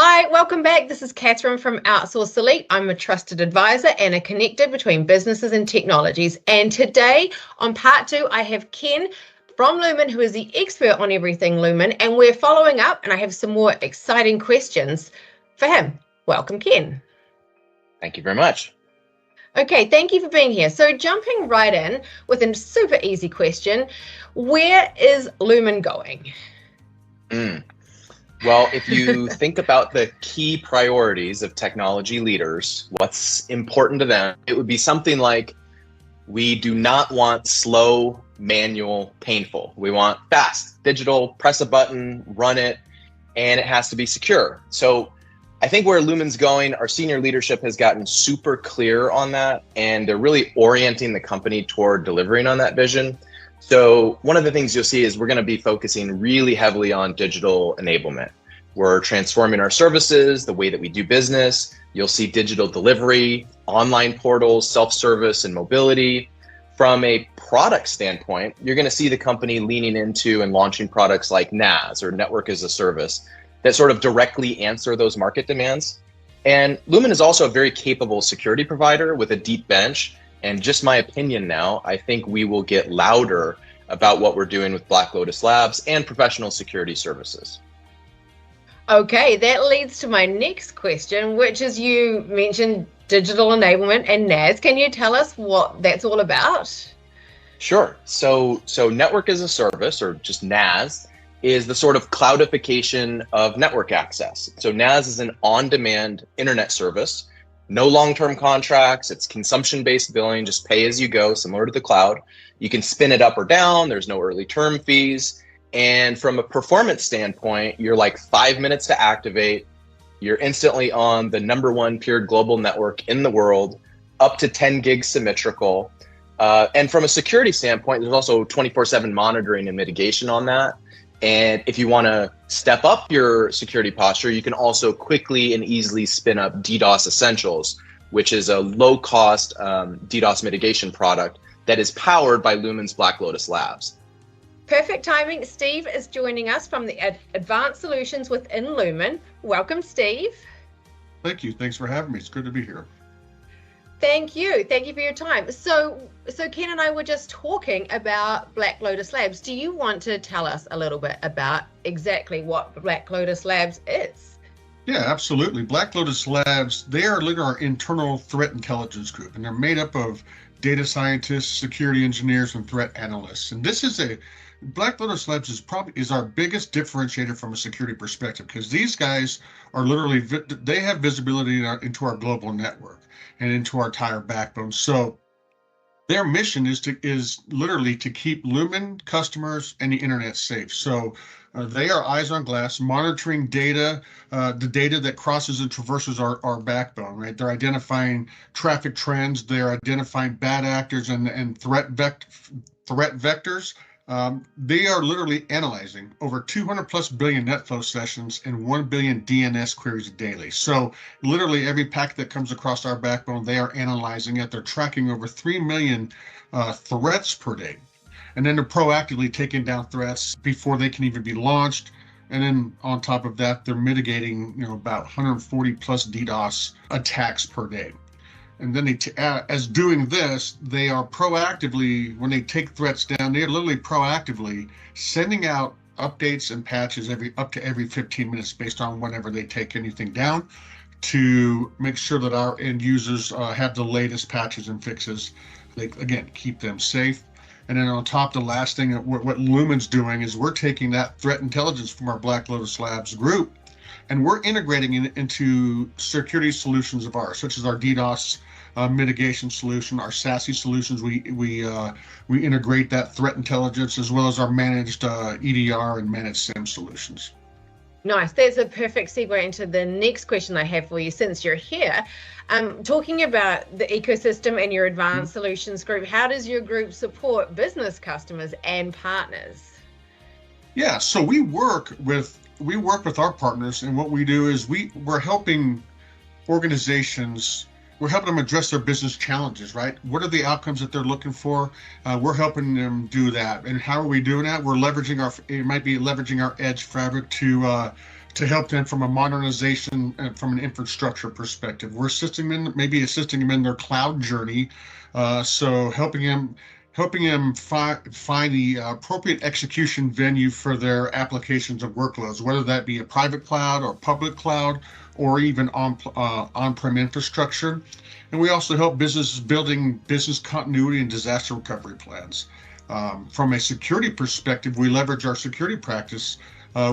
Hi, welcome back. This is Catherine from Outsource Elite. I'm a trusted advisor and a connector between businesses and technologies. And today on part 2, I have Ken from Lumen, who is the expert on everything Lumen. And we're following up, and I have some more exciting questions for him. Welcome, Ken. Thank you very much. Okay, thank you for being here. So jumping right in with a super easy question, where is Lumen going? Well, if you think about the key priorities of technology leaders, what's important to them, it would be something like, we do not want slow, manual, painful. We want fast, digital, press a button, run it, and it has to be secure. So I think where Lumen's going, our senior leadership has gotten super clear on that, and they're really orienting the company toward delivering on that vision. So one of the things you'll see is we're going to be focusing really heavily on digital enablement. We're transforming our services, the way that we do business. You'll see digital delivery, online portals, self-service, and mobility. From a product standpoint, you're going to see the company leaning into and launching products like NaaS, or Network as a Service, that sort of directly answer those market demands. And Lumen is also a very capable security provider with a deep bench. And just my opinion now, I think we will get louder about what we're doing with Black Lotus Labs and professional security services. Okay, that leads to my next question, which is, you mentioned digital enablement and NaaS. Can you tell us what that's all about? Sure. So Network as a Service, or just NaaS, is the sort of cloudification of network access. So NaaS is an on-demand internet service. No long-term contracts, it's consumption-based billing, just pay as you go, similar to the cloud. You can spin it up or down, there's no early term fees. And from a performance standpoint, you're like 5 minutes to activate, you're instantly on the #1 peered global network in the world, up to 10 gigs symmetrical. And from a security standpoint, there's also 24/7 monitoring and mitigation on that. And if you want to step up your security posture, you can also quickly and easily spin up DDoS Essentials, which is a low-cost DDoS mitigation product that is powered by Lumen's Black Lotus Labs. Perfect timing. Steve is joining us from the Advanced Solutions within Lumen. Welcome, Steve. Thank you. Thanks for having me. It's good to be here. Thank you. Thank you for your time. So Ken and I were just talking about Black Lotus Labs. Do you want to tell us a little bit about exactly what Black Lotus Labs is? Yeah, absolutely. Black Lotus Labs, they are literally our internal threat intelligence group, and they're made up of data scientists, security engineers, and threat analysts. And Black Lotus Labs is our biggest differentiator from a security perspective, because these guys are literally, they have visibility into our global network and into our entire backbone. So their mission is literally to keep Lumen customers and the internet safe. So they are eyes on glass, monitoring data, the data that crosses and traverses our backbone, right? They're identifying traffic trends, they're identifying bad actors and threat vectors. They are literally analyzing over 200 plus billion NetFlow sessions and 1 billion DNS queries daily. So literally every packet that comes across our backbone, they are analyzing it. They're tracking over 3 million threats per day. And then they're proactively taking down threats before they can even be launched. And then on top of that, they're mitigating, about 140 plus DDoS attacks per day. And then as doing this, they are proactively, when they take threats down, they're literally proactively sending out updates and patches up to every 15 minutes based on whenever they take anything down, to make sure that our end users have the latest patches and fixes. They, again, keep them safe. And then on top, the last thing, what Lumen's doing is we're taking that threat intelligence from our Black Lotus Labs group, and we're integrating it into security solutions of ours, such as our DDoS mitigation solution, our SASE solutions. We integrate that threat intelligence, as well as our managed EDR and managed SIEM solutions. Nice. That's a perfect segue into the next question I have for you, since you're here. Talking about the ecosystem and your advanced solutions group, how does your group support business customers and partners? Yeah, so we work with our partners, and what we do is we're helping organizations. We're helping them address their business challenges, right? What are the outcomes that they're looking for? We're helping them do that. And how are we doing that? We're leveraging our edge fabric to to help them from a modernization and from an infrastructure perspective. We're assisting them, maybe assisting them in their cloud journey. So helping them find the appropriate execution venue for their applications of workloads, whether that be a private cloud or public cloud, or even on-prem infrastructure. And we also help businesses building business continuity and disaster recovery plans. From a security perspective, we leverage our security practice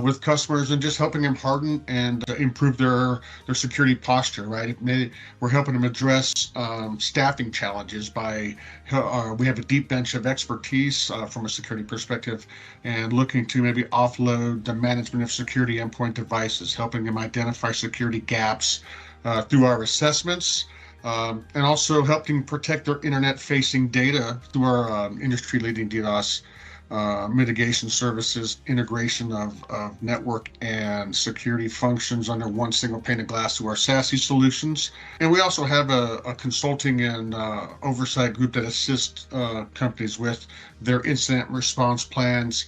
with customers and just helping them harden and improve their security posture, right? We're helping them address staffing challenges by, we have a deep bench of expertise from a security perspective, and looking to maybe offload the management of security endpoint devices, helping them identify security gaps through our assessments, and also helping protect their internet-facing data through our industry-leading DDoS mitigation services, integration of network and security functions under one single pane of glass through our SASE solutions. And we also have a consulting and oversight group that assists companies with their incident response plans,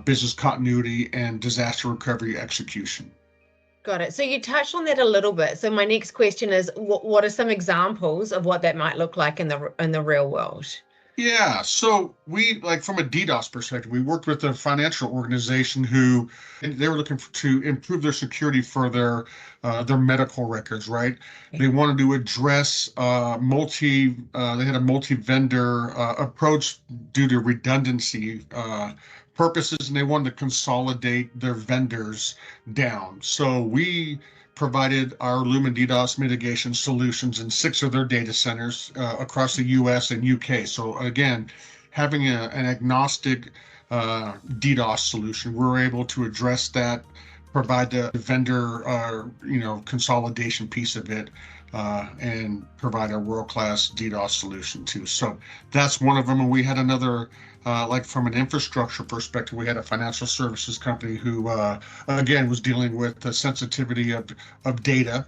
business continuity, and disaster recovery execution. Got it. So you touched on that a little bit. So my next question is, what are some examples of what that might look like in the real world? Yeah, so we, like from a DDoS perspective, we worked with a financial organization who they were looking to improve their security for their medical records, right? They wanted to address they had a multi-vendor approach due to redundancy purposes, and they wanted to consolidate their vendors down. So we provided our Lumen DDoS mitigation solutions in 6 of their data centers across the US and UK. So again, having an agnostic DDoS solution, we're able to address that, provide the vendor consolidation piece of it, and provide a world-class DDoS solution too. So that's one of them. And we had another, like from an infrastructure perspective, we had a financial services company who, again, was dealing with the sensitivity of data.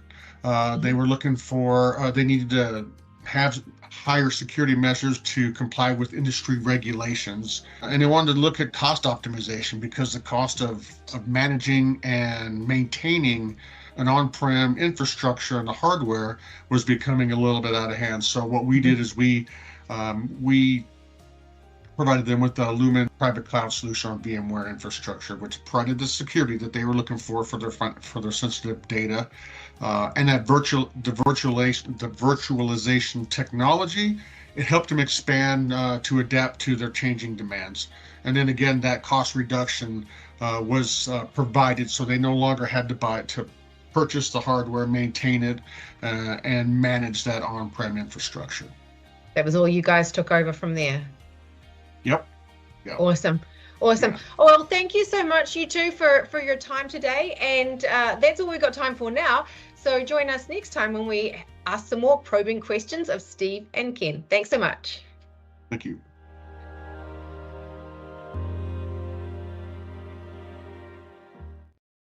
They were looking for, they needed to have higher security measures to comply with industry regulations. And they wanted to look at cost optimization because the cost of managing and maintaining an on-prem infrastructure and the hardware was becoming a little bit out of hand. So what we did is we provided them with a Lumen private cloud solution on VMware infrastructure, which provided the security that they were looking for their sensitive data, and that virtualization technology. It helped them expand to adapt to their changing demands. And then again, that cost reduction was provided, so they no longer had to purchase the hardware, maintain it, and manage that on-prem infrastructure. That was all you guys took over from there? Yep. Awesome. Yeah. Well, thank you so much, you two, for your time today. And that's all we've got time for now. So join us next time when we ask some more probing questions of Steve and Ken. Thanks so much. Thank you.